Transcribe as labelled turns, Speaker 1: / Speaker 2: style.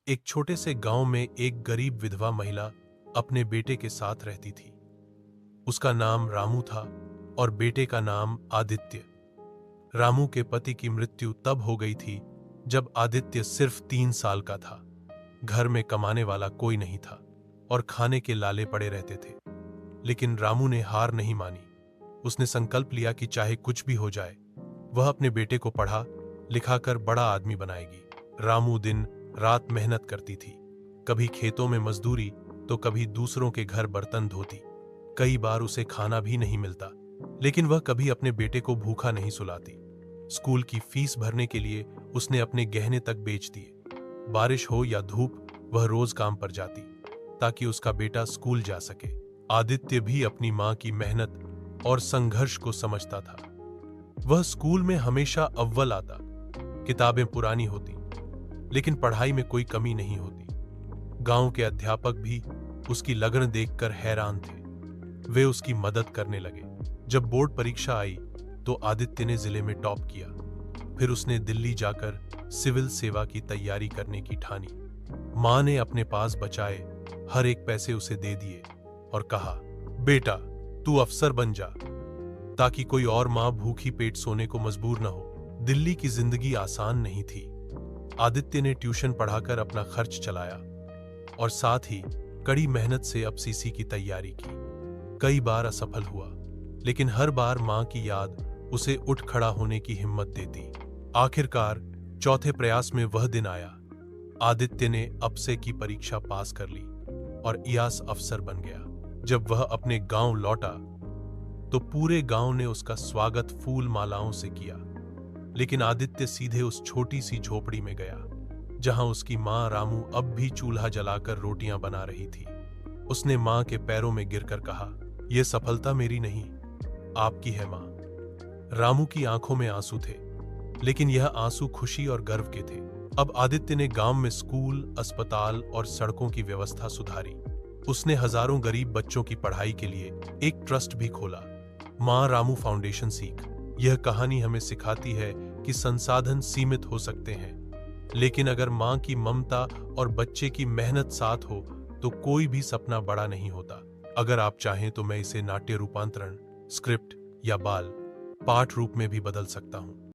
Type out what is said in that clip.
Speaker 1: एक छोटे से गांव में एक गरीब विधवा महिला अपने बेटे के साथ रहती थी। उसका नाम रामू था और बेटे का नाम आदित्य। रामू के पति की मृत्यु तब हो गई थी जब आदित्य सिर्फ 3 साल का था। घर में कमाने वाला कोई नहीं था और खाने के लाले पड़े रहते थे। लेकिन रामू ने हार नहीं मानी। उसने संकल्प लिया कि चाहे कुछ भी हो जाए, वह अपने बेटे को पढ़ा लिखाकर बड़ा आदमी बनाएगी। रामू दिन रात मेहनत करती थी, कभी खेतों में मजदूरी तो कभी दूसरों के घर बर्तन धोती। कई बार उसे खाना भी नहीं मिलता, लेकिन वह कभी अपने बेटे को भूखा नहीं सुलाती। स्कूल की फीस भरने के लिए उसने अपने गहने तक बेच दिए। बारिश हो या धूप, वह रोज काम पर जाती ताकि उसका बेटा स्कूल जा सके। आदित्य भी अपनी मां की मेहनत और संघर्ष को समझता था। वह स्कूल में हमेशा अव्वल आता। किताबें पुरानी होती, लेकिन पढ़ाई में कोई कमी नहीं होती। गांव के अध्यापक भी उसकी लगन देखकर हैरान थे। वे उसकी मदद करने लगे। जब बोर्ड परीक्षा आई तो आदित्य ने जिले में टॉप किया। फिर उसने दिल्ली जाकर सिविल सेवा की तैयारी करने की ठानी। मां ने अपने पास बचाए हर एक पैसे उसे दे दिए और कहा, बेटा तू अफसर बन जा, ताकि कोई और मां भूखी पेट सोने को मजबूर न हो। दिल्ली की जिंदगी आसान नहीं थी। आदित्य ने ट्यूशन पढ़ाकर अपना खर्च चलाया और साथ ही कड़ी मेहनत से एफसीसी की तैयारी की। कई बार असफल हुआ, लेकिन हर बार मां की याद उसे उठ खड़ा होने की हिम्मत देती। आखिरकार चौथे प्रयास में वह दिन आया। आदित्य ने एफए की परीक्षा पास कर ली और IAS अफसर बन गया। जब वह अपने गांव लौटा तो पूरे गांव ने उसका स्वागत फूल मालाओं से किया। लेकिन आदित्य सीधे उस छोटी सी झोपड़ी में गया, जहां उसकी मां रामू अब भी चूल्हा जलाकर रोटियां बना रही थी। उसने मां के पैरों में गिरकर कहा, यह सफलता मेरी नहीं, आपकी है मां। रामू की आंखों में आंसू थे, लेकिन यह आंसू खुशी और गर्व के थे। अब आदित्य ने गांव में स्कूल, अस्पताल और सड़कों की व्यवस्था सुधारी। उसने हजारों गरीब बच्चों की पढ़ाई के लिए एक ट्रस्ट भी खोला, मां रामू फाउंडेशन सीख। यह कहानी हमें सिखाती है कि संसाधन सीमित हो सकते हैं, लेकिन अगर मां की ममता और बच्चे की मेहनत साथ हो तो कोई भी सपना बड़ा नहीं होता। अगर आप चाहें तो मैं इसे नाट्य रूपांतरण, स्क्रिप्ट या बाल पाठ रूप में भी बदल सकता हूं।